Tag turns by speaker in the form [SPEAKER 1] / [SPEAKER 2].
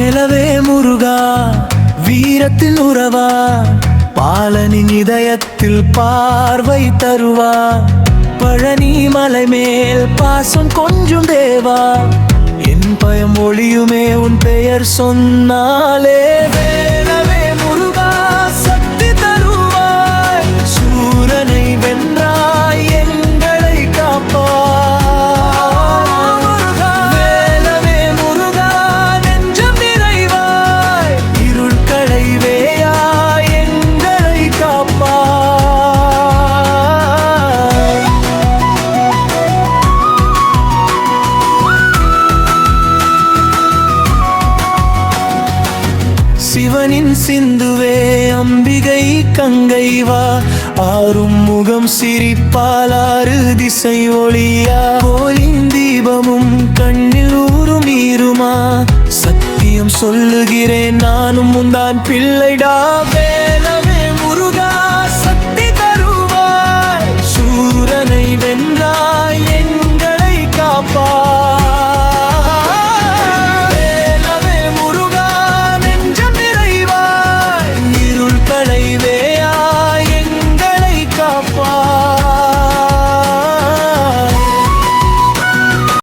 [SPEAKER 1] வேலவே முருகா வீரத்தின் உறவா, பாலனின் இதயத்தில் பார்வை தருவா, பழனி மலை மேல் பாசம் கொஞ்சம் தேவா, என் பயம் ஒளியுமே உன் பெயர் சொன்னாலே. வேலவே முருகா சக்தி தருவாய், சூரனை வென்றாய் எங்களை காப்பாய். வேலவே முருகா நெஞ்சம் நிறைவாய், இருள் களைவேயாய் எங்களை காப்பாய். சிவனின் சிந்துவே அம்பிகை கங்கை வா, ஆறும் முகம் சிரிப்பால் ஆறு திசை ஒளியா, கோலின் தீபமும் கண்ணில் ஊறும் நீருமா, சத்தியம் சொல்லுகிறேன் நானும் முந்தான் பிள்ளைடா. வேல